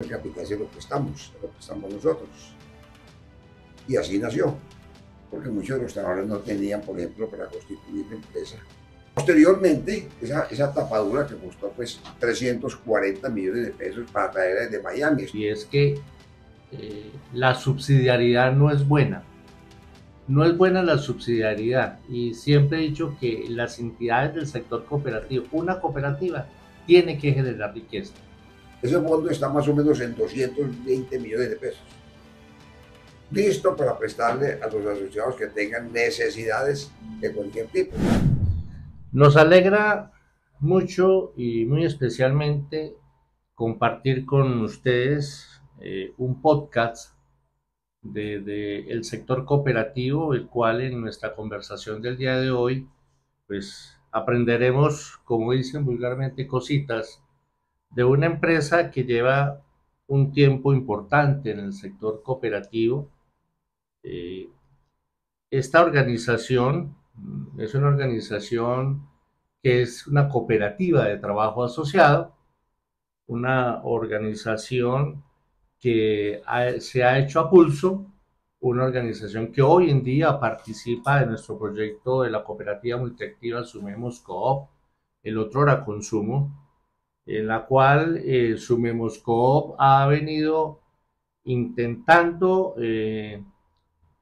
El capital se lo prestamos nosotros. Y así nació, porque muchos de los trabajadores no tenían, por ejemplo, para constituir la empresa. Posteriormente, esa tapadura que costó pues 340 millones de pesos para traerla desde Miami. Y es que la subsidiariedad no es buena. No es buena la subsidiariedad, y siempre he dicho que las entidades del sector cooperativo, una cooperativa, tiene que generar riqueza. Ese fondo está más o menos en 220 millones de pesos. Listo para prestarle a los asociados que tengan necesidades de cualquier tipo. Nos alegra mucho y muy especialmente compartir con ustedes un podcast del sector cooperativo, el cual en nuestra conversación del día de hoy, pues aprenderemos, como dicen vulgarmente, cositas de una empresa que lleva un tiempo importante en el sector cooperativo. Esta organización es una organización que es una cooperativa de trabajo asociado, una organización que se ha hecho a pulso, una organización que hoy en día participa de nuestro proyecto de la cooperativa multiactiva Sumemos Coop, el otro era Consumo, en la cual Sumemos Coop ha venido intentando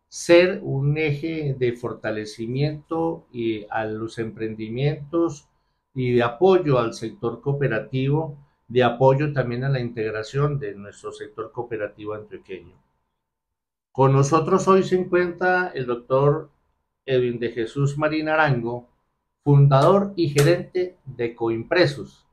ser un eje de fortalecimiento a los emprendimientos y de apoyo al sector cooperativo, de apoyo también a la integración de nuestro sector cooperativo antioqueño. Con nosotros hoy se encuentra el doctor Edwin de Jesús Marín Arango, fundador y gerente de Coimpresos,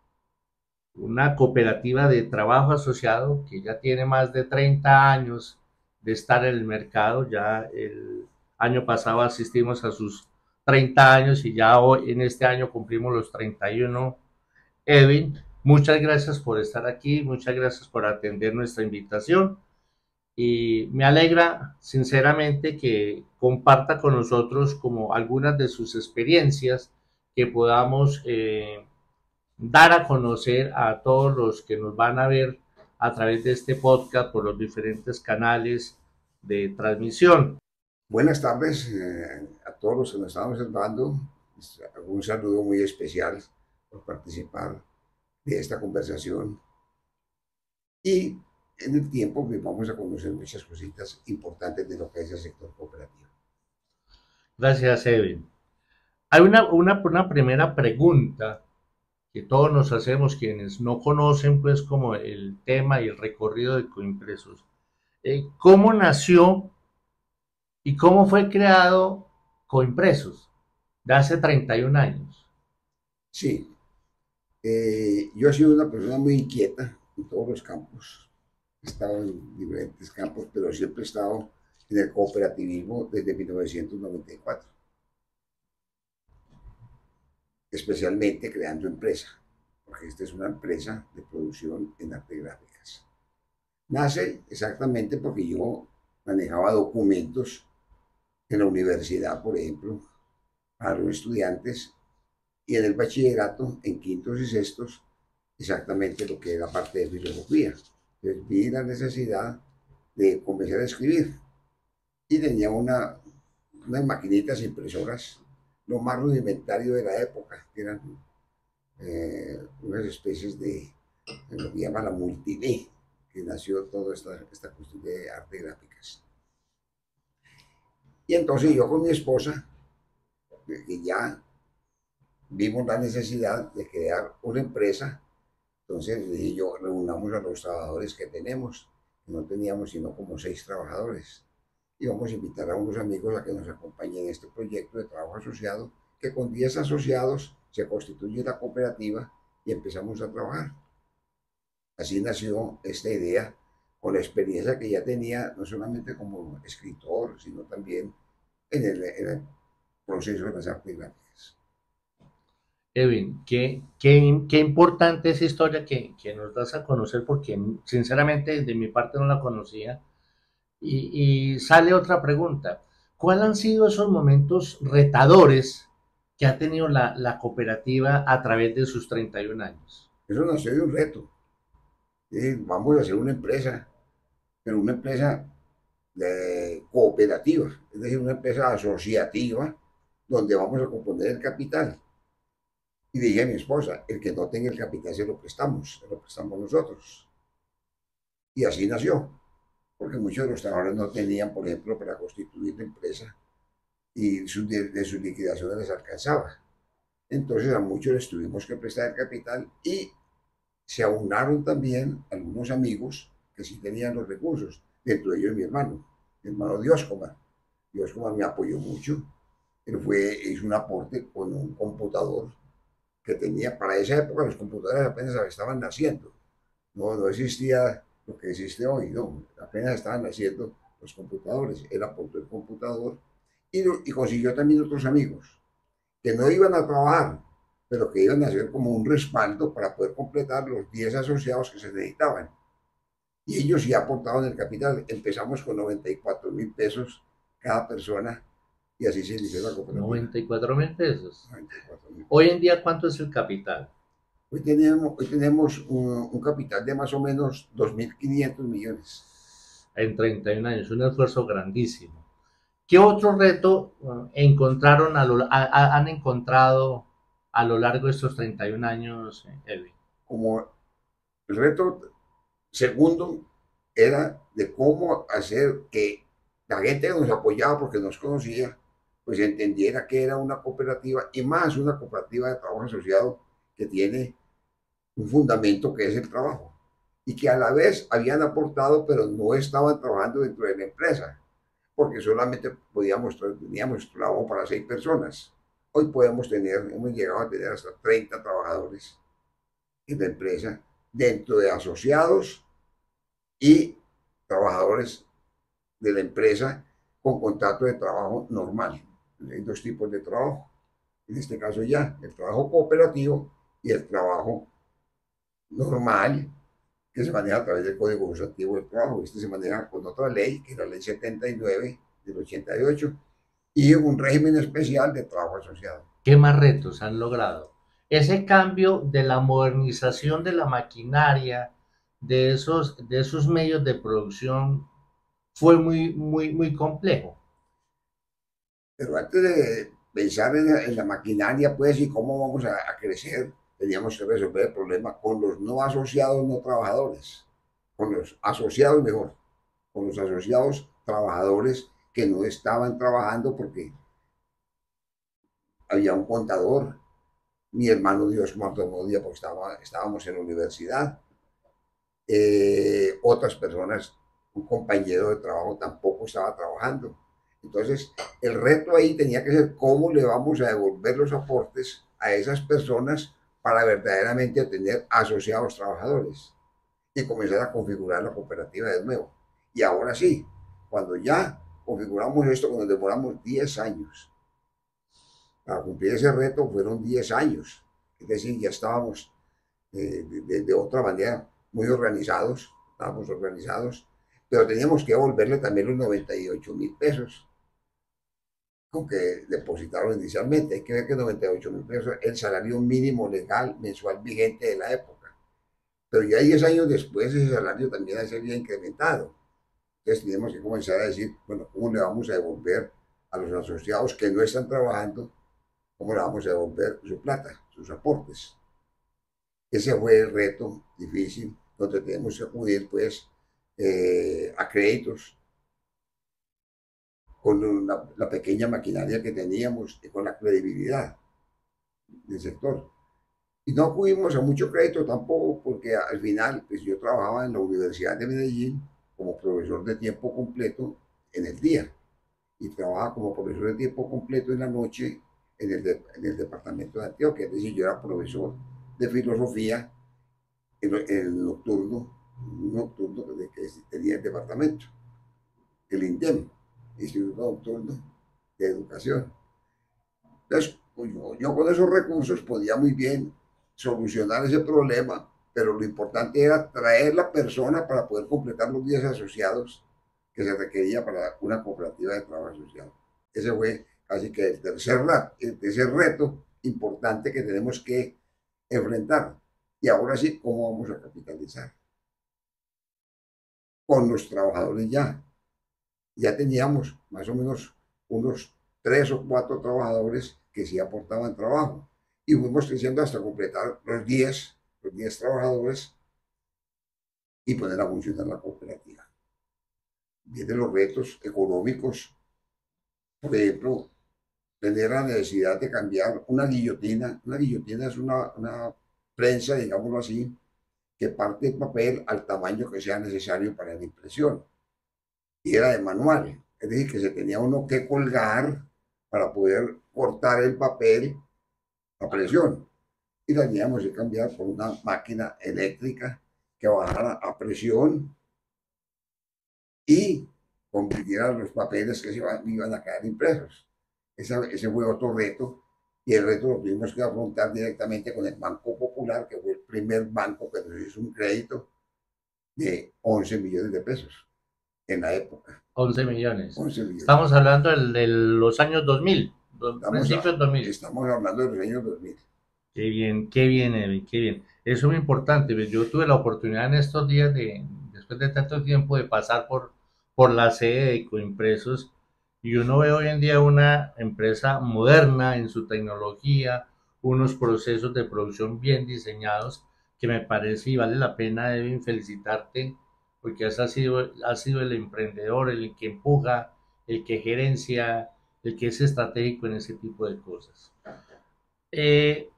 una cooperativa de trabajo asociado que ya tiene más de 30 años de estar en el mercado. Ya el año pasado asistimos a sus 30 años y ya hoy en este año cumplimos los 31. Edwin, muchas gracias por estar aquí, muchas gracias por atender nuestra invitación y me alegra sinceramente que comparta con nosotros como algunas de sus experiencias que podamos dar a conocer a todos los que nos van a ver a través de este podcast por los diferentes canales de transmisión. Buenas tardes a todos los que nos están observando. Un saludo muy especial por participar de esta conversación. Y en el tiempo pues, vamos a conocer muchas cositas importantes de lo que es el sector cooperativo. Gracias, Edwin. Hay una primera pregunta que todos nos hacemos quienes no conocen pues como el tema y el recorrido de Coimpresos. ¿Cómo nació y cómo fue creado Coimpresos de hace 31 años? Sí, yo he sido una persona muy inquieta en todos los campos. He estado en diferentes campos, pero siempre he estado en el cooperativismo desde 1994. Especialmente creando empresa, porque esta es una empresa de producción en artes gráficas. Nace exactamente porque yo manejaba documentos en la universidad, por ejemplo, para los estudiantes, y en el bachillerato, en quintos y sextos, exactamente lo que era parte de filosofía. Entonces vi la necesidad de comenzar a escribir y tenía unas maquinitas impresoras, lo más rudimentario de la época, que eran unas especies de lo que llaman la multilé, que nació toda esta cuestión de artes gráficas. Y entonces yo con mi esposa, que ya vimos la necesidad de crear una empresa, entonces le dije yo, reunamos a los trabajadores que tenemos, que no teníamos sino como 6 trabajadores, y vamos a invitar a unos amigos a que nos acompañen en este proyecto de trabajo asociado, que con 10 asociados se constituye la cooperativa y empezamos a trabajar. Así nació esta idea, con la experiencia que ya tenía, no solamente como escritor, sino también en el proceso de las artes gráficas. Edwin, qué importante esa historia que nos das a conocer, porque sinceramente de mi parte no la conocía. Y sale otra pregunta. ¿Cuáles han sido esos momentos retadores que ha tenido la cooperativa a través de sus 31 años? Eso nació de un reto. Vamos a hacer una empresa, pero una empresa cooperativa, es decir, una empresa asociativa donde vamos a componer el capital. Y dije a mi esposa, el que no tenga el capital se lo prestamos nosotros. Y así nació, porque muchos de los trabajadores no tenían, por ejemplo, para constituir la empresa y de sus liquidaciones les alcanzaba. Entonces a muchos les tuvimos que prestar el capital y se aunaron también algunos amigos que sí tenían los recursos, dentro de ellos mi hermano Dioscomar. Dioscomar me apoyó mucho, él hizo un aporte con un computador que tenía, para esa época los computadores apenas estaban naciendo, no existía lo que existe hoy, no, apenas estaban naciendo los computadores, él aportó el computador y consiguió también otros amigos que no iban a trabajar, pero que iban a hacer como un respaldo para poder completar los 10 asociados que se necesitaban. Y ellos sí aportaban el capital. Empezamos con 94.000 pesos cada persona y así se inició la cooperativa. 94.000 pesos. 94.000 Hoy pesos. en día, ¿cuánto es el capital? Hoy tenemos un capital de más o menos 2.500 millones. En 31 años, un esfuerzo grandísimo. ¿Qué otro reto encontraron han encontrado a lo largo de estos 31 años, Edwin? Como el reto segundo era de cómo hacer que la gente que nos apoyaba porque nos conocía, pues entendiera que era una cooperativa y más una cooperativa de trabajo asociado que tiene un fundamento que es el trabajo y que a la vez habían aportado pero no estaban trabajando dentro de la empresa porque solamente teníamos trabajo para 6 personas. Hoy hemos llegado a tener hasta 30 trabajadores en la empresa dentro de asociados y trabajadores de la empresa con contrato de trabajo normal. Hay dos tipos de trabajo. En este caso ya, el trabajo cooperativo y el trabajo normal que se maneja a través del Código Sustantivo del Trabajo. Este se maneja con otra ley, que es la ley 79 del 88, y un régimen especial de trabajo asociado. ¿Qué más retos han logrado? Ese cambio de la modernización de la maquinaria, de esos medios de producción, fue muy complejo. Pero antes de pensar en la maquinaria, pues, y cómo vamos a crecer, teníamos que resolver el problema con los no asociados, no trabajadores, con los asociados mejor, con los asociados trabajadores que no estaban trabajando porque había un contador, mi hermano Dios muerto día porque estábamos en la universidad, otras personas, un compañero de trabajo tampoco estaba trabajando. Entonces, el reto ahí tenía que ser cómo le vamos a devolver los aportes a esas personas para verdaderamente tener asociados trabajadores y comenzar a configurar la cooperativa de nuevo. Y ahora sí, cuando ya configuramos esto, cuando demoramos 10 años para cumplir ese reto, fueron 10 años. Es decir, ya estábamos de otra manera muy organizados, estábamos organizados, pero teníamos que devolverle también los 98.000 pesos con que depositaron inicialmente. Hay que ver que 98.000 pesos es el salario mínimo legal mensual vigente de la época. Pero ya 10 años después ese salario también se había incrementado. Entonces tenemos que comenzar a decir, bueno, ¿cómo le vamos a devolver a los asociados que no están trabajando? ¿Cómo le vamos a devolver su plata, sus aportes? Ese fue el reto difícil, donde tenemos que acudir pues a créditos con la pequeña maquinaria que teníamos y con la credibilidad del sector. Y no acudimos a mucho crédito tampoco, porque al final pues yo trabajaba en la Universidad de Medellín como profesor de tiempo completo en el día y trabajaba como profesor de tiempo completo en la noche en el departamento de Antioquia. Es decir, yo era profesor de filosofía el nocturno que tenía el departamento, el INDEM, Instituto Nocturno de Educación. Entonces, pues yo con esos recursos podía muy bien solucionar ese problema, pero lo importante era traer la persona para poder completar los 10 asociados que se requería para una cooperativa de trabajo asociado. Ese fue casi que el tercer reto importante que tenemos que enfrentar. Y ahora sí, ¿cómo vamos a capitalizar? con los trabajadores ya. Ya teníamos más o menos unos 3 o 4 trabajadores que sí aportaban trabajo. Y fuimos creciendo hasta completar los 10 trabajadores y poner a funcionar la cooperativa. Vienen los retos económicos, por ejemplo, tener la necesidad de cambiar una guillotina. Una guillotina es una prensa, digámoslo así, que parte el papel al tamaño que sea necesario para la impresión. Y era de manual, es decir, que se tenía uno que colgar para poder cortar el papel a presión. Y la teníamos que cambiar por una máquina eléctrica que bajara a presión y convirtiera los papeles que iban a quedar impresos. Ese fue otro reto, y el reto lo tuvimos que afrontar directamente con el Banco Popular, que fue el primer banco que nos hizo un crédito de 11 millones de pesos en la época. 11 millones. 11 millones. Estamos hablando de los años 2000, principios 2000. Estamos hablando de los años 2000. Qué bien, Edwin, qué bien. Eso es muy importante. Yo tuve la oportunidad en estos días, después de tanto tiempo, de pasar por la sede de Ecoimpresos, y uno ve hoy en día una empresa moderna en su tecnología, unos procesos de producción bien diseñados, que me parece y vale la pena, Edwin, felicitarte, porque has sido el emprendedor, el que empuja, el que gerencia, el que es estratégico en ese tipo de cosas. Eh,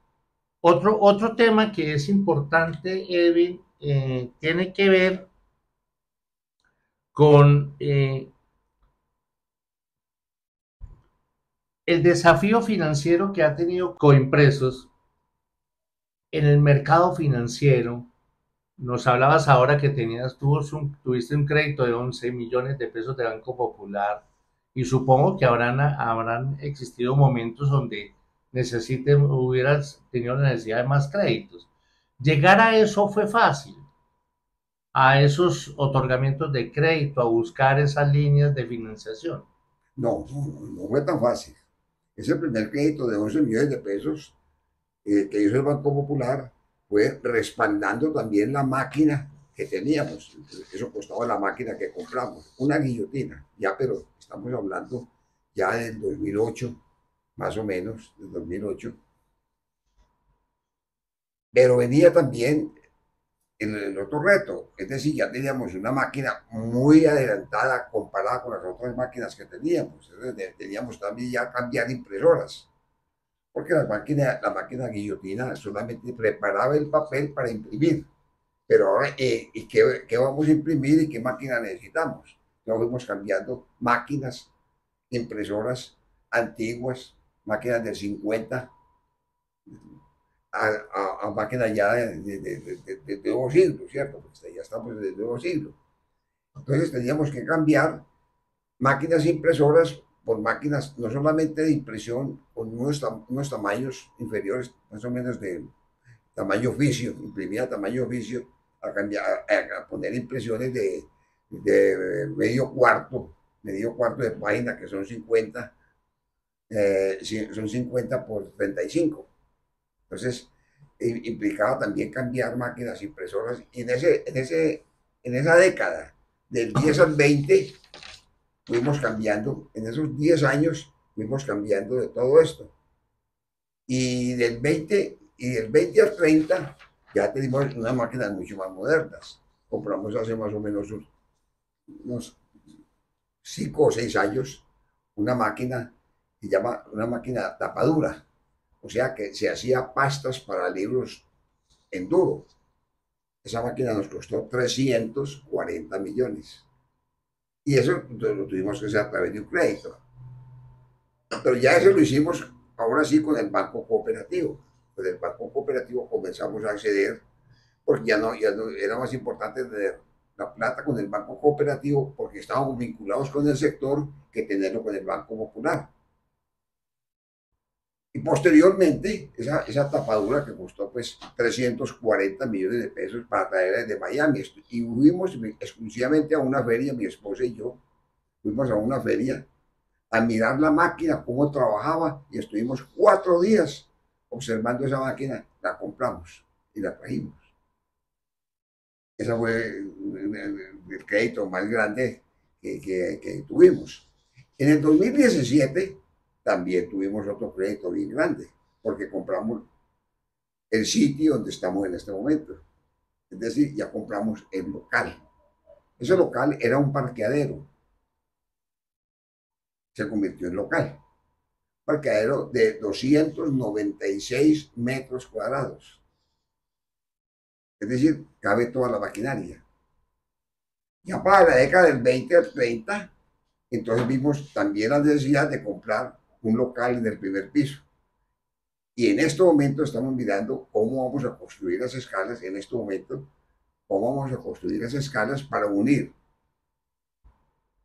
otro tema que es importante, Edwin, tiene que ver con el desafío financiero que ha tenido Coimpresos en el mercado financiero. Nos hablabas ahora que tuviste un crédito de 11 millones de pesos de Banco Popular, y supongo que habrán existido momentos donde hubieras tenido la necesidad de más créditos. Llegar a eso fue fácil, a esos otorgamientos de crédito, a buscar esas líneas de financiación. No fue tan fácil. Ese primer crédito de 11 millones de pesos que hizo el Banco Popular fue respaldando también la máquina que teníamos. Eso costaba la máquina que compramos, una guillotina, ya, pero estamos hablando ya del 2008, más o menos, del 2008. Pero venía también el otro reto, es decir, ya teníamos una máquina muy adelantada comparada con las otras máquinas que teníamos. Entonces, teníamos también ya cambiar impresoras, porque la máquina guillotina solamente preparaba el papel para imprimir. Pero ahora, ¿y qué vamos a imprimir y qué máquina necesitamos? Ya fuimos cambiando máquinas, impresoras antiguas, máquinas del 50, a máquinas ya de nuevo siglo, ¿cierto? Porque ya estamos en el nuevo siglo. Entonces teníamos que cambiar máquinas impresoras por máquinas no solamente de impresión con unos tamaños inferiores, más o menos de tamaño oficio, imprimir a tamaño oficio, a poner impresiones de medio cuarto de página, que son 50, son 50 por 35. Entonces, implicaba también cambiar máquinas impresoras, y en esa década, del 10 al 20, fuimos cambiando, en esos 10 años, fuimos cambiando de todo esto. Y del 20 al 30, ya tenemos unas máquinas mucho más modernas. Compramos hace más o menos unos 5 o 6 años una máquina que se llama una máquina tapadura. O sea que se hacía pastas para libros en duro. Esa máquina nos costó 340 millones. Y eso lo tuvimos que hacer a través de un crédito. Pero ya eso lo hicimos ahora sí con el Banco Cooperativo. Con el Banco Cooperativo comenzamos a acceder, porque ya no era más importante tener la plata con el Banco Cooperativo, porque estábamos vinculados con el sector, que tenerlo con el Banco Popular. Y posteriormente, esa tapadura que costó pues 340 millones de pesos para traerla desde Miami. Y fuimos exclusivamente a una feria, mi esposa y yo, fuimos a una feria a mirar la máquina, cómo trabajaba, y estuvimos 4 días observando esa máquina. La compramos y la trajimos. Ese fue el crédito más grande que tuvimos. En el 2017 también tuvimos otro crédito bien grande, porque compramos el sitio donde estamos en este momento. Es decir, ya compramos el local. Ese local era un parqueadero, se convirtió en local. Parqueadero de 296 metros cuadrados. Es decir, cabe toda la maquinaria. Ya para la década del 20 al 30, entonces vimos también la necesidad de comprar un local en el primer piso. Y en este momento estamos mirando cómo vamos a construir las escalas, en este momento, cómo vamos a construir las escalas para unir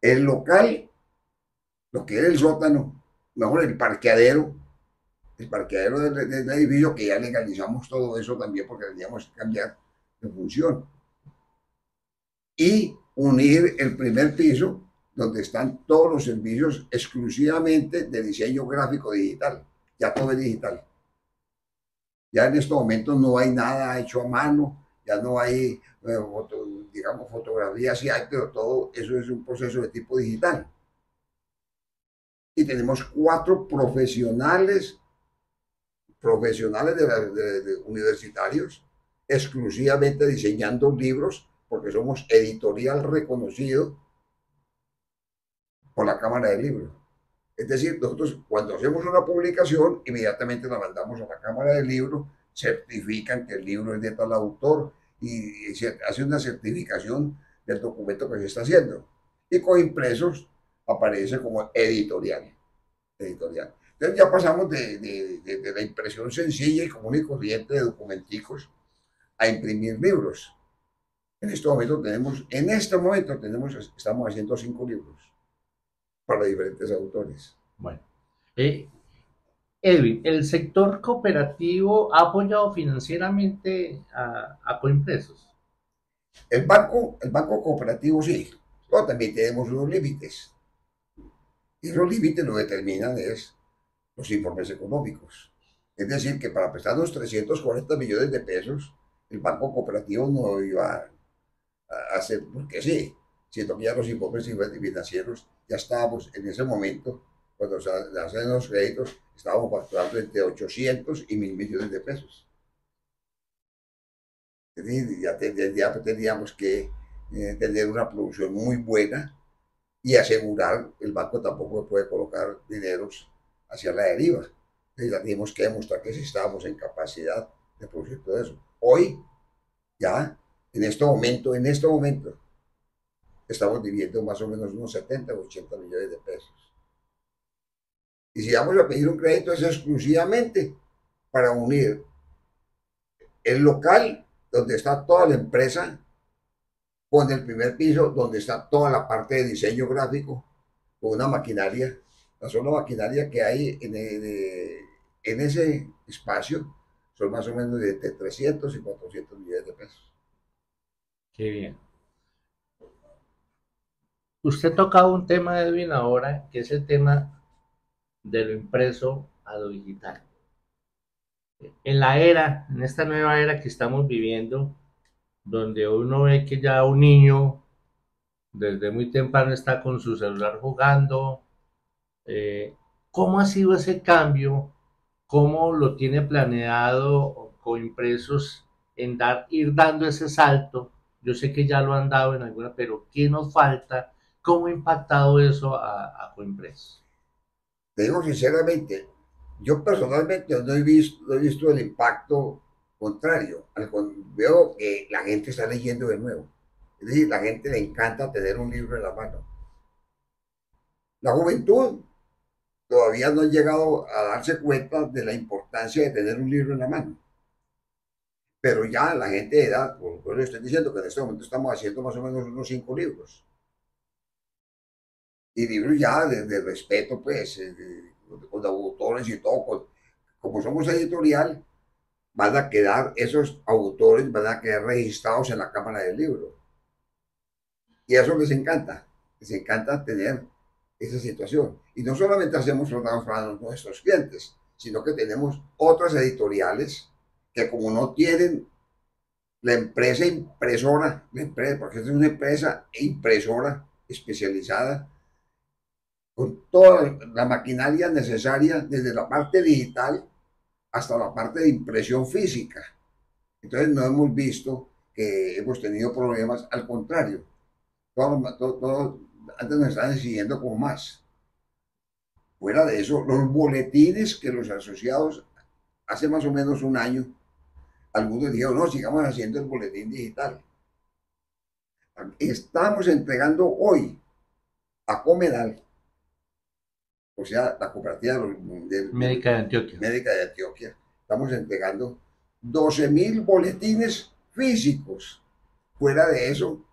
el local, lo que era el sótano, mejor el parqueadero del edificio, que ya legalizamos todo eso también porque teníamos que cambiar de función. Y unir el primer piso, donde están todos los servicios exclusivamente de diseño gráfico digital. Ya todo es digital. Ya en estos momentos no hay nada hecho a mano, ya no hay, digamos, fotografías, sí hay, pero todo eso es un proceso de tipo digital. Y tenemos 4 profesionales de universitarios, exclusivamente diseñando libros, porque somos editorial reconocido por la Cámara del Libro. Es decir, nosotros cuando hacemos una publicación, inmediatamente la mandamos a la Cámara del Libro, certifican que el libro es de tal autor y se hace una certificación del documento que se está haciendo. Y con impresos aparece como editorial. Entonces ya pasamos de la impresión sencilla y común y corriente de documenticos a imprimir libros. En este momento estamos haciendo 5 libros para diferentes autores. Bueno, eh, Edwin, ¿el sector cooperativo ha apoyado financieramente a Coimpresos? El banco cooperativo sí, pero también tenemos unos límites. Y esos límites lo determinan es los informes económicos. Es decir, que para prestarnos 340 millones de pesos, el banco cooperativo no iba a hacer porque sí, siendo que ya los informes financieros ya estábamos en ese momento, cuando se hacen los créditos, estábamos facturando entre 800 y 1.000 millones de pesos. Es decir, ya teníamos que tener una producción muy buena y asegurar, el banco tampoco puede colocar dineros hacia la deriva. Entonces ya tenemos que demostrar que sí estábamos en capacidad de producir todo eso. Hoy, ya, en este momento, estamos viviendo más o menos unos 70 o 80 millones de pesos. Y si vamos a pedir un crédito es exclusivamente para unir el local donde está toda la empresa con el primer piso donde está toda la parte de diseño gráfico, con una maquinaria, la sola maquinaria que hay en ese espacio son más o menos de 300 y 400 millones de pesos. Qué bien. Usted tocaba un tema, Edwin, ahora, que es el tema de lo impreso a lo digital. En esta nueva era que estamos viviendo, donde uno ve que ya un niño desde muy temprano está con su celular jugando, eh, ¿cómo ha sido ese cambio? ¿Cómo lo tiene planeado Coimpresos en ir dando ese salto? Yo sé que ya lo han dado en alguna, pero ¿qué nos falta? ¿Cómo ha impactado eso a Coimpresos? Te digo sinceramente, yo personalmente no he visto el impacto contrario. Veo que la gente está leyendo de nuevo. Es decir, la gente le encanta tener un libro en la mano. La juventud todavía no ha llegado a darse cuenta de la importancia de tener un libro en la mano. Pero ya la gente de edad, por eso estoy diciendo que en este momento estamos haciendo más o menos unos 5 libros. Y libros ya de respeto, pues, con autores y todo. Como somos editorial, van a quedar, esos autores van a quedar registrados en la Cámara del Libro. Y eso les encanta tener esa situación. Y no solamente hacemos tratados para nuestros clientes, sino que tenemos otras editoriales que como no tienen La empresa impresora, porque esta es una empresa impresora especializada con toda la maquinaria necesaria, desde la parte digital hasta la parte de impresión física. Entonces no hemos visto que hemos tenido problemas, al contrario, antes nos estaban exigiendo como más. Fuera de eso, los boletines que los asociados hace más o menos un año, algunos dijeron, no, sigamos haciendo el boletín digital. Estamos entregando hoy a Comedal, o sea, la cooperativa Médica de Antioquia. médica de Antioquia, estamos entregando 12.000 boletines físicos. Fuera de eso,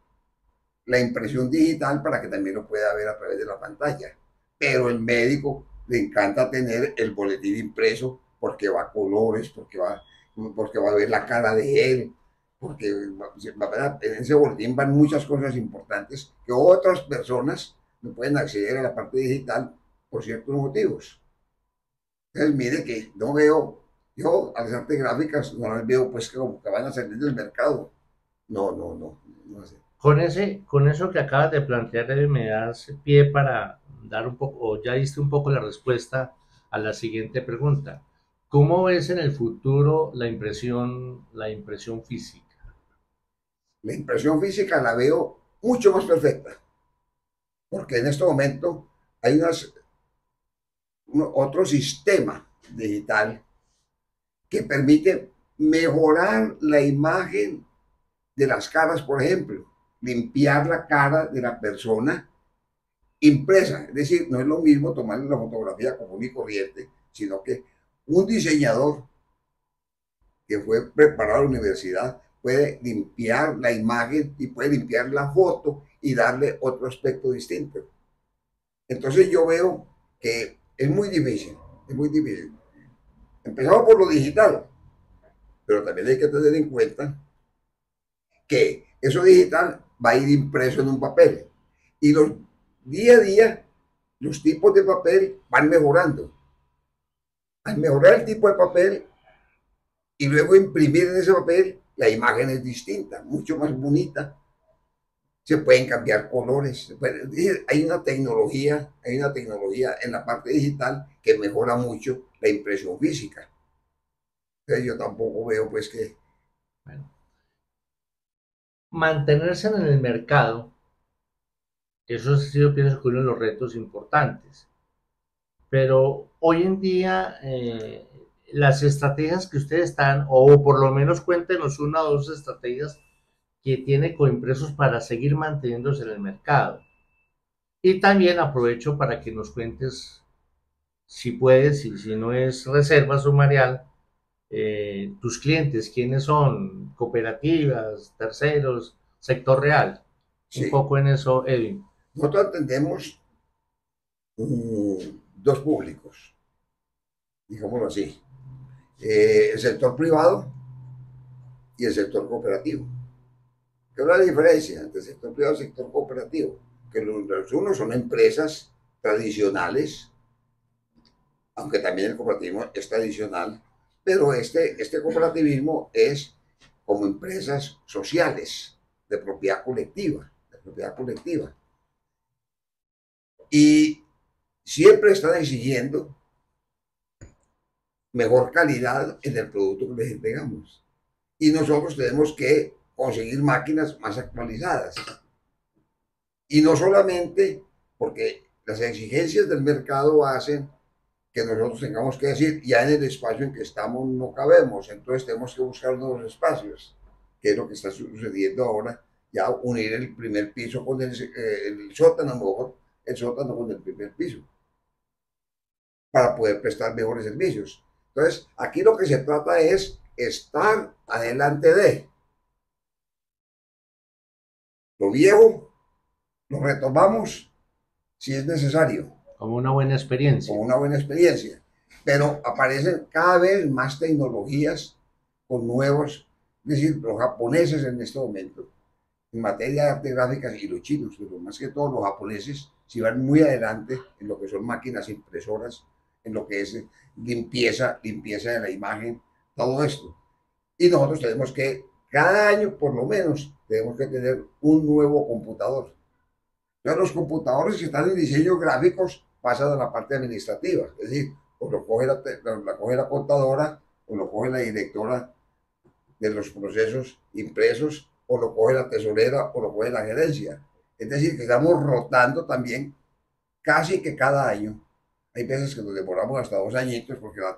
la impresión digital para que también lo pueda ver a través de la pantalla. Pero el médico le encanta tener el boletín impreso porque va a colores, porque va a ver la cara de él, porque en ese boletín van muchas cosas importantes que otras personas no pueden acceder a la parte digital por ciertos motivos. Entonces, mire que no veo, yo a las artes gráficas no las veo pues que como que van a salir del mercado. No, no, no, no sé. Con eso que acabas de plantear, me das pie para dar un poco, o ya diste un poco la respuesta a la siguiente pregunta. ¿Cómo ves en el futuro la impresión física? La impresión física la veo mucho más perfecta, porque en este momento hay otro sistema digital que permite mejorar la imagen de las caras, por ejemplo, limpiar la cara de la persona impresa. Es decir, no es lo mismo tomar la fotografía común y corriente, sino que un diseñador que fue preparado a la universidad puede limpiar la imagen y puede limpiar la foto y darle otro aspecto distinto. Entonces yo veo que es muy difícil, es muy difícil. Empezamos por lo digital, pero también hay que tener en cuenta que eso digital va a ir impreso en un papel y día a día los tipos de papel van mejorando. Al mejorar el tipo de papel y luego imprimir en ese papel, la imagen es distinta, mucho más bonita. Se pueden cambiar colores. Hay una tecnología en la parte digital que mejora mucho la impresión física. Entonces yo tampoco veo pues que... Bueno, mantenerse en el mercado, eso sí yo pienso que uno de los retos importantes. Pero hoy en día, las estrategias que ustedes están, o por lo menos cuéntenos una o dos estrategias que tiene Coimpresos para seguir manteniéndose en el mercado. Y también aprovecho para que nos cuentes, si puedes, y si no es reserva sumarial, tus clientes, quiénes son, cooperativas, terceros, sector real. Un Sí, poco en eso, Edwin. nosotros entendemos dos públicos, digámoslo así. El sector privado y el sector cooperativo. ¿Qué es la diferencia entre el sector privado y el sector cooperativo? Que los unos son empresas tradicionales, aunque también el cooperativismo es tradicional, pero este cooperativismo es como empresas sociales de propiedad colectiva, Y siempre están exigiendo mejor calidad en el producto que les entregamos. Y nosotros tenemos que conseguir máquinas más actualizadas. Y no solamente porque las exigencias del mercado hacen que nosotros tengamos que decir, ya en el espacio en que estamos no cabemos, entonces tenemos que buscar nuevos espacios, que es lo que está sucediendo ahora, ya unir el primer piso con el sótano, mejor el sótano con el primer piso, para poder prestar mejores servicios. Entonces, aquí lo que se trata es estar adelante de lo viejo, lo retomamos si es necesario, Como una buena experiencia. con una buena experiencia. Pero aparecen cada vez más tecnologías con nuevos, es decir, los japoneses en este momento, en materia de arte gráficas y los chinos, pero más que todo los japoneses, si van muy adelante en lo que son máquinas impresoras, en lo que es limpieza de la imagen, todo esto. Y nosotros tenemos que cada año por lo menos tenemos que tener un nuevo computador. Entonces los computadores que están en diseños gráficos pasan a la parte administrativa, es decir, o lo coge coge la contadora, o lo coge la directora de los procesos impresos, o lo coge la tesorera, o lo coge la gerencia. Es decir, que estamos rotando también casi que cada año. Hay veces que nos demoramos hasta 2 añitos porque la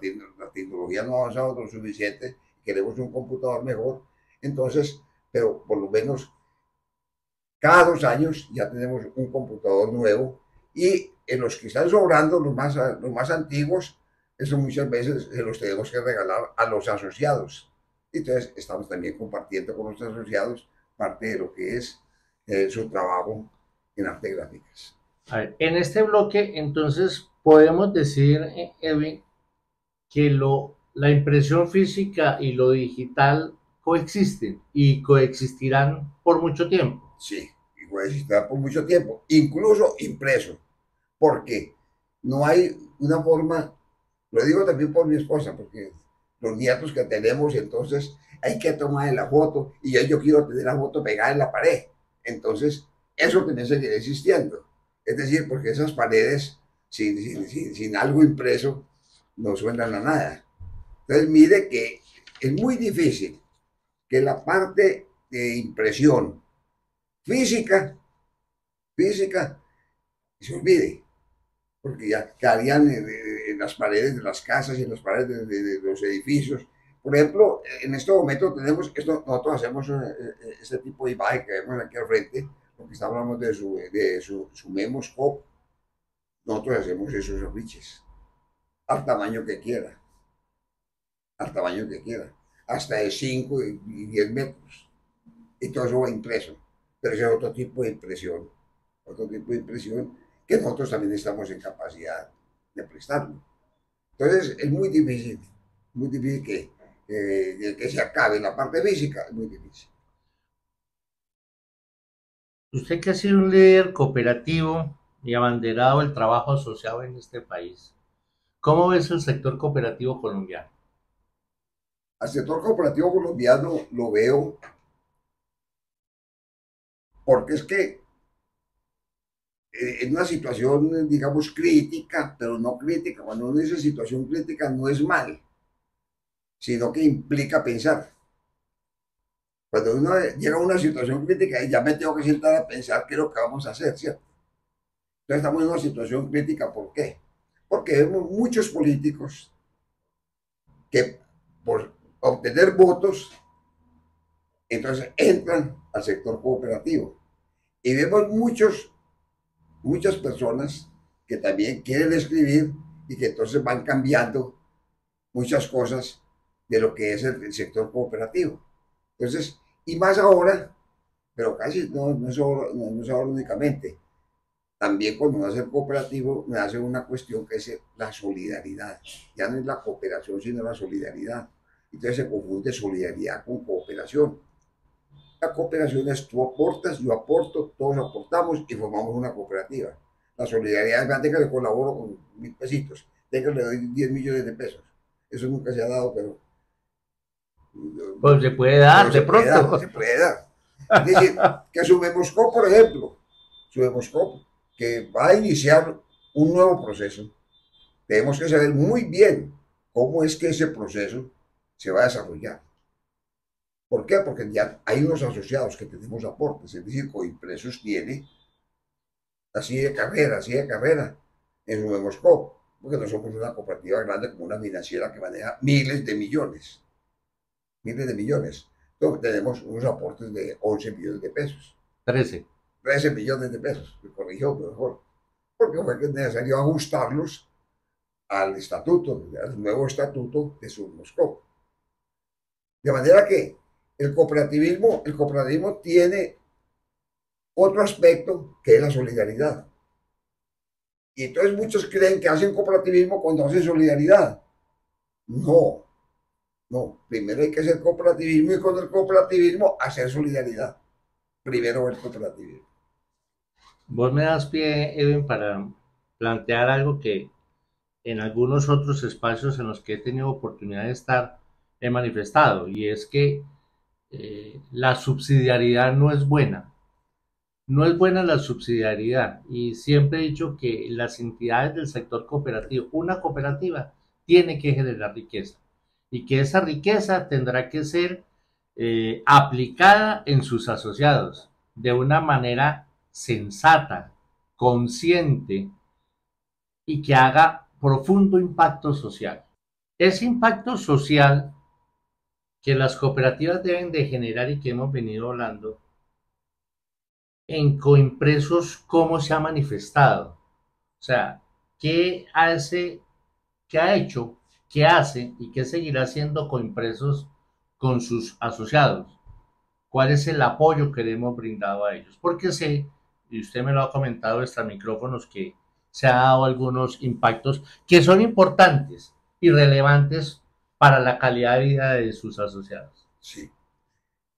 tecnología no ha avanzado lo suficiente y queremos un computador mejor. Entonces, pero por lo menos cada 2 años ya tenemos un computador nuevo y en los que están sobrando, los más antiguos, eso muchas veces se los tenemos que regalar a los asociados. Entonces estamos también compartiendo con los asociados parte de lo que es su trabajo en arte gráficas. A ver, en este bloque, entonces, podemos decir, Edwin, que la impresión física y lo digital coexisten y coexistirán por mucho tiempo. Sí, y puede existir por mucho tiempo, incluso impreso, porque no hay una forma, lo digo también por mi esposa, porque los nietos que tenemos, entonces hay que tomar la foto y yo quiero tener la foto pegada en la pared. Entonces, eso tiene que seguir existiendo. Es decir, porque esas paredes sin algo impreso no suenan a nada. Entonces, mire que es muy difícil que la parte de impresión física, física, se olvide, porque ya quedarían en las paredes de las casas y en las paredes de los edificios. Por ejemplo, en este momento tenemos, nosotros hacemos este tipo de imagen que vemos aquí al frente, porque estamos hablando su Memoscope, nosotros hacemos esos afiches, al tamaño que quiera, al tamaño que quiera, hasta de 5 y 10 metros, y todo eso va impreso, pero ese es otro tipo de impresión que nosotros también estamos en capacidad de prestarlo. Entonces es muy difícil que se acabe la parte física, es muy difícil. Usted que ha sido un líder cooperativo y abanderado del trabajo asociado en este país, ¿cómo ves el sector cooperativo colombiano? Al sector cooperativo colombiano lo veo porque es que en una situación, digamos, crítica, pero no crítica, cuando uno dice situación crítica no es mal, sino que implica pensar. Cuando uno llega a una situación crítica, ya me tengo que sentar a pensar qué es lo que vamos a hacer, ¿cierto? Entonces estamos en una situación crítica, ¿por qué? Porque vemos muchos políticos que por obtener votos, entonces entran al sector cooperativo. Y vemos muchas personas que también quieren escribir y que entonces van cambiando muchas cosas de lo que es el sector cooperativo. Entonces, y más ahora, pero casi no es ahora únicamente, también cuando nace el cooperativo nace una cuestión que es la solidaridad. Ya no es la cooperación, sino la solidaridad. Entonces se confunde solidaridad con cooperación. La cooperación es tú aportas, yo aporto, todos aportamos y formamos una cooperativa. La solidaridad es, venga, que le colaboro con 1.000 pesitos, venga, le doy 10 millones de pesos. Eso nunca se ha dado, Pues se puede dar de se puede dar, se pronto. puede dar. Es decir, que Subemoscop, por ejemplo, Subemoscop, que va a iniciar un nuevo proceso, tenemos que saber muy bien cómo es que ese proceso se va a desarrollar. ¿Por qué? Porque ya hay unos asociados que tenemos aportes, es decir, Coimpresos tiene así de carrera, en Subemoscop, porque no somos una cooperativa grande como una financiera que maneja miles de millones. Entonces tenemos unos aportes de 11 millones de pesos, 13. 13 millones de pesos, me corrigió mejor, porque fue necesario ajustarlos al estatuto, al nuevo estatuto de Submoscop. De manera que el cooperativismo tiene otro aspecto que es la solidaridad. Y entonces muchos creen que hacen cooperativismo cuando hacen solidaridad. No, no. Primero hay que hacer cooperativismo y con el cooperativismo hacer solidaridad. Primero el cooperativismo. Vos me das pie, Edwin, para plantear algo que en algunos otros espacios en los que he tenido oportunidad de estar he manifestado, y es que la subsidiariedad no es buena. No es buena la subsidiariedad y siempre he dicho que las entidades del sector cooperativo, una cooperativa, tiene que generar riqueza y que esa riqueza tendrá que ser aplicada en sus asociados de una manera sensata, consciente y que haga profundo impacto social. Ese impacto social que las cooperativas deben de generar y que hemos venido hablando en Coimpresos, ¿cómo se ha manifestado? O sea, ¿qué hace, qué ha hecho, qué hace y qué seguirá haciendo Coimpresos con sus asociados? ¿Cuál es el apoyo que le hemos brindado a ellos? Porque sé, y usted me lo ha comentado extra micrófonos, que se ha dado algunos impactos que son importantes y relevantes para la calidad de vida de sus asociados. Sí.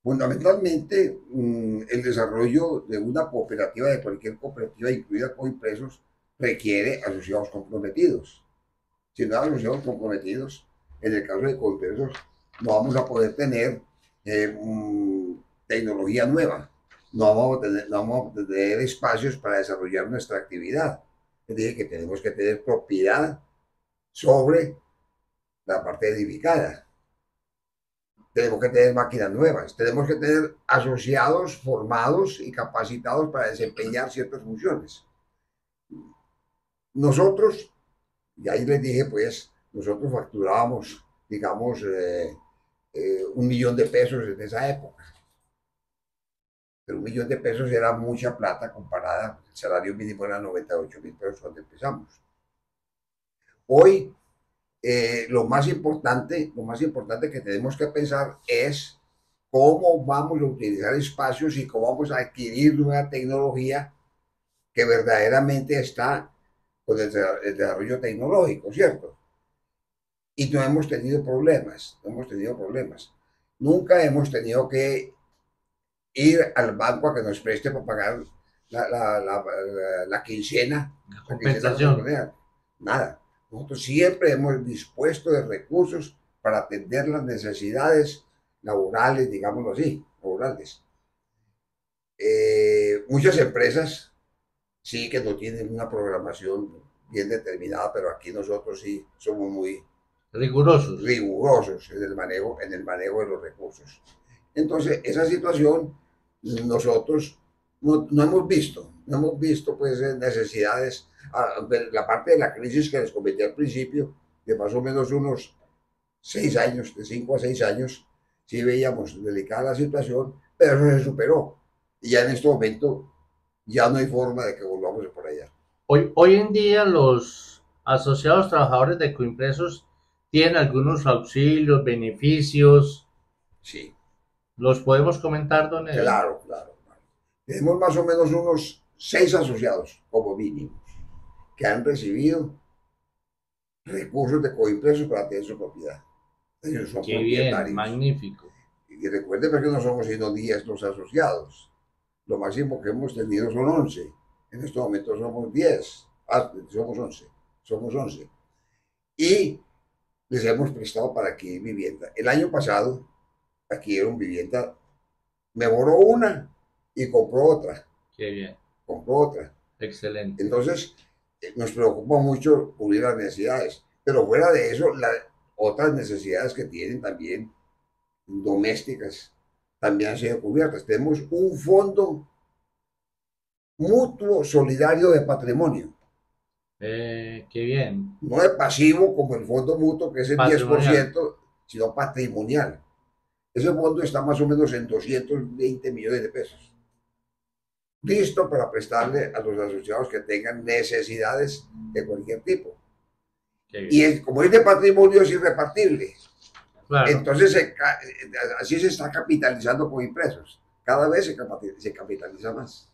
Fundamentalmente, el desarrollo de una cooperativa, de cualquier cooperativa, incluida Coimpresos, requiere asociados comprometidos. Si no hay asociados comprometidos, en el caso de Coimpresos, no vamos a poder tener tecnología nueva, no vamos a tener espacios para desarrollar nuestra actividad. Es decir, que tenemos que tener propiedad sobre la parte edificada. Tenemos que tener máquinas nuevas, tenemos que tener asociados formados y capacitados para desempeñar ciertas funciones. Nosotros, y ahí les dije, pues, nosotros facturábamos, digamos, 1 millón de pesos en esa época. Pero 1 millón de pesos era mucha plata comparada, el salario mínimo era 98.000 pesos cuando empezamos. Hoy lo más importante que tenemos que pensar es cómo vamos a utilizar espacios y cómo vamos a adquirir nueva tecnología que verdaderamente está con el desarrollo tecnológico, ¿cierto? Y no hemos tenido problemas, no hemos tenido problemas. Nunca hemos tenido que ir al banco a que nos preste para pagar la quincena, La la quincena compensación. nada. Nosotros siempre hemos dispuesto de recursos para atender las necesidades laborales, digámoslo así, laborales. Muchas empresas sí que no tienen una programación bien determinada, pero aquí nosotros sí somos muy Rigurosos. rigurosos en el manejo de los recursos. Entonces, esa situación nosotros no hemos visto pues necesidades, la parte de la crisis que les comenté al principio, de más o menos unos 6 años, de 5 a 6 años, sí veíamos delicada la situación, pero eso se superó. Y ya en este momento ya no hay forma de que volvamos por allá. Hoy en día los asociados trabajadores de Coimpresos tienen algunos auxilios, beneficios. Sí, ¿Los podemos comentar, don Edwin? claro, claro, claro. Tenemos más o menos unos 6 asociados, como mínimo, que han recibido recursos de coimpresos para tener su propiedad. Ellos son Qué bien, propietarios. magnífico. Y recuerden que no somos sino 10 los asociados. Lo máximo que hemos tenido son 11. En este momento somos 10. Somos 11. Somos 11. Y les hemos prestado para adquirir vivienda. El año pasado adquirieron vivienda, mejoró una y compró otra. Qué bien, Compró otra. excelente. Entonces, nos preocupa mucho cubrir las necesidades. Pero fuera de eso, otras necesidades que tienen también domésticas también han sido cubiertas. Tenemos un fondo mutuo solidario de patrimonio. Qué bien. No es pasivo como el fondo mutuo, que es el diez por Patrimonial. ciento sino patrimonial. Ese fondo está más o menos en 220 millones de pesos. Listo para prestarle a los asociados que tengan necesidades de cualquier tipo. Qué bien. Y como es de patrimonio, es irrepartible. Claro. Entonces, así se está capitalizando con impresos. Cada vez se capitaliza más.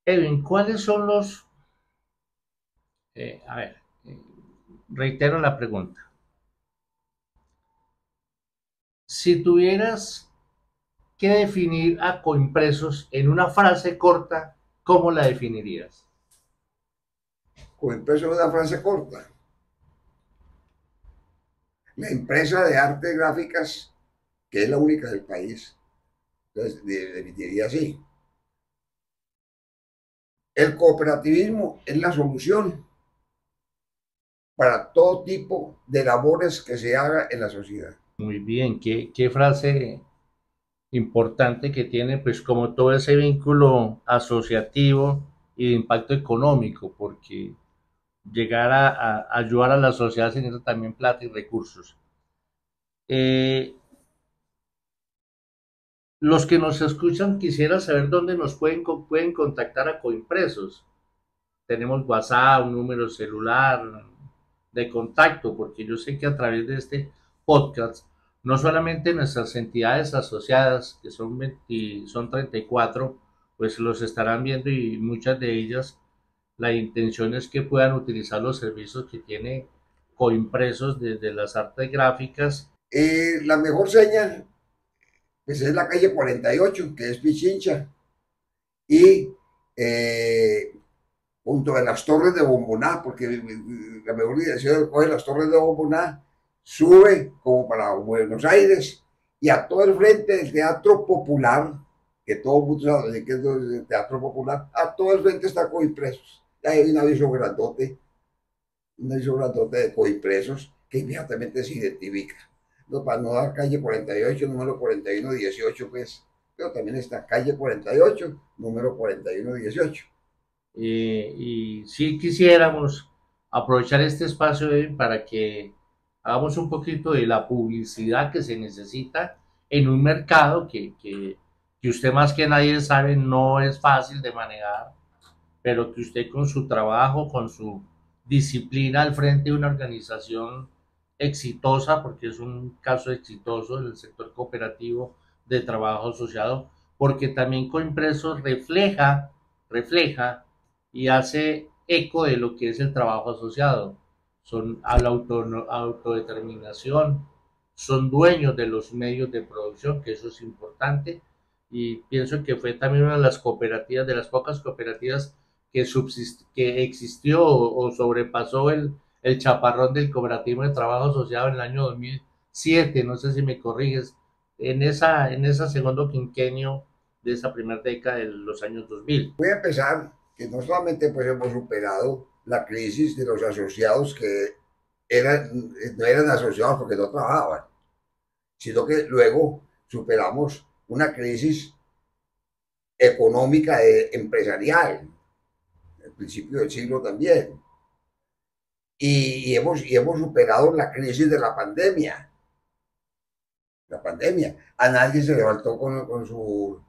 Edwin, ¿cuáles son los... a ver, reitero la pregunta. Si tuvieras que definir a Coimpresos en una frase corta, ¿cómo la definirías? Con impresos es una frase corta. La empresa de arte gráficas, que es la única del país, entonces definiría así. El cooperativismo es la solución para todo tipo de labores que se haga en la sociedad. Muy bien, qué frase importante que tiene, pues como todo ese vínculo asociativo y de impacto económico, porque llegar a ayudar a la sociedad se necesita también plata y recursos. Eh, los que nos escuchan quisiera saber dónde nos pueden contactar a Coimpresos. Tenemos WhatsApp, un número celular de contacto, porque yo sé que a través de este podcast, no solamente nuestras entidades asociadas, que son 20, son 34, pues los estarán viendo y muchas de ellas, la intención es que puedan utilizar los servicios que tiene Coimpresos desde las artes gráficas. La mejor señal pues, es la calle 48, que es Pichincha, y junto a las torres de Bomboná, porque la mejor dirección coge las torres de Bomboná, sube como para Buenos Aires y a todo el frente del Teatro Popular, que todo el mundo sabe que es el Teatro Popular, a todo el frente está Coimpresos. Ahí hay un aviso grandote de Coimpresos que inmediatamente se identifica. No, para no dar calle 48, número 4118, pues, pero también está calle 48, número 4118. Y si quisiéramos aprovechar este espacio para que hagamos un poquito de la publicidad que se necesita en un mercado que usted más que nadie sabe no es fácil de manejar, pero que usted con su trabajo, con su disciplina al frente de una organización exitosa, porque es un caso exitoso del sector cooperativo de trabajo asociado, porque también Coimpreso refleja y hace eco de lo que es el trabajo asociado. Son a la autodeterminación, son dueños de los medios de producción, que eso es importante, y pienso que fue también una de las cooperativas, de las pocas cooperativas que existió o sobrepasó el chaparrón del cooperativo de trabajo asociado en el año 2007, no sé si me corriges, en esa segundo quinquenio de esa primera década de los años 2000. Voy a empezar que no solamente pues hemos superado la crisis de los asociados que no eran asociados porque no trabajaban, sino que luego superamos una crisis económica empresarial, al principio del siglo también, y hemos superado la crisis de la pandemia. La pandemia. A nadie se levantó con su,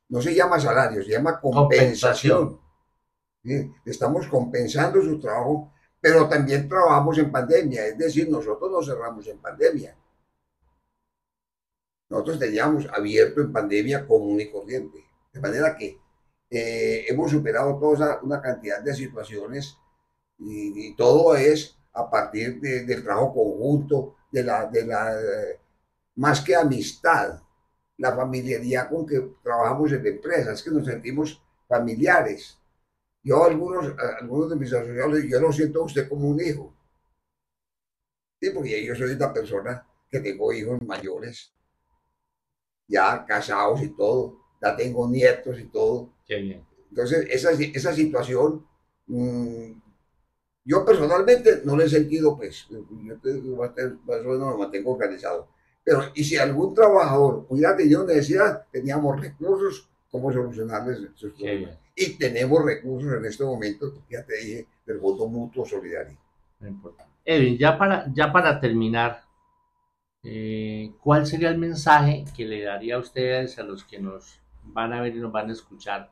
no se llama salario, se llama Compensación. compensación. ¿Sí? Estamos compensando su trabajo, pero también trabajamos en pandemia, es decir, nosotros no cerramos en pandemia. Nosotros teníamos abierto en pandemia común y corriente. De manera que hemos superado toda una cantidad de situaciones y todo es a partir del trabajo conjunto, más que amistad, la familiaridad con que trabajamos en empresas, que nos sentimos familiares. Yo algunos de mis asociados, yo lo siento a usted como un hijo. Sí, porque yo soy una persona que tengo hijos mayores, ya casados y todo, ya tengo nietos y todo. Qué bien. Entonces, esa situación, yo personalmente no lo he sentido, pues, yo más o menos me mantengo organizado. Pero, y si algún trabajador hubiera tenido necesidad, teníamos recursos como solucionarles sus problemas. Y tenemos recursos en este momento, ya te dije, del Fondo Mutuo Solidario. Edwin, ya para terminar, ¿cuál sería el mensaje que le daría a ustedes, a los que nos van a ver y nos van a escuchar,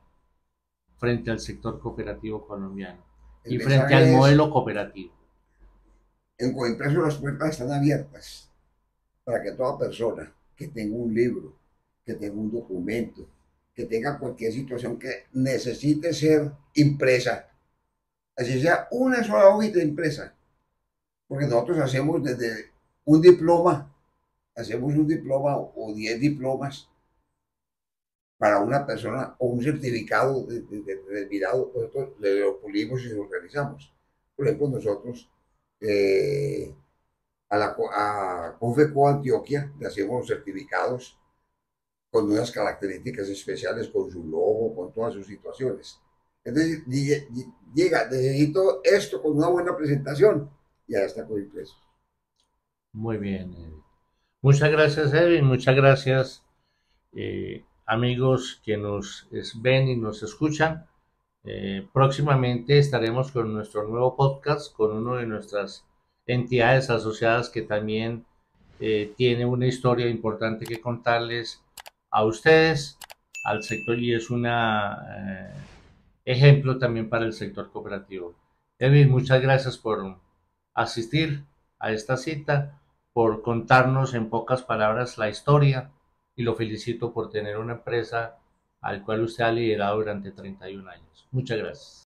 frente al sector cooperativo colombiano El y frente al mensaje es, modelo cooperativo? en Coimpreso las puertas están abiertas para que toda persona que tenga un libro, que tenga un documento, que tenga cualquier situación que necesite ser impresa, así sea una sola hojita impresa, porque nosotros hacemos desde un diploma, hacemos un diploma o 10 diplomas para una persona o un certificado de mirado, nosotros lo pulimos y lo organizamos. Por ejemplo, nosotros a Confeco Antioquia, le hacemos los certificados con unas características especiales, con su logo, con todas sus situaciones. Entonces llega, necesito esto con una buena presentación, y ya está con impreso. Muy bien. Muchas gracias, Edwin. Muchas gracias, amigos que nos ven y nos escuchan. Próximamente estaremos con nuestro nuevo podcast, con una de nuestras entidades asociadas que también tiene una historia importante que contarles a ustedes, al sector, y es un ejemplo también para el sector cooperativo. Edwin, muchas gracias por asistir a esta cita, por contarnos en pocas palabras la historia, y lo felicito por tener una empresa al cual usted ha liderado durante 31 años. Muchas gracias.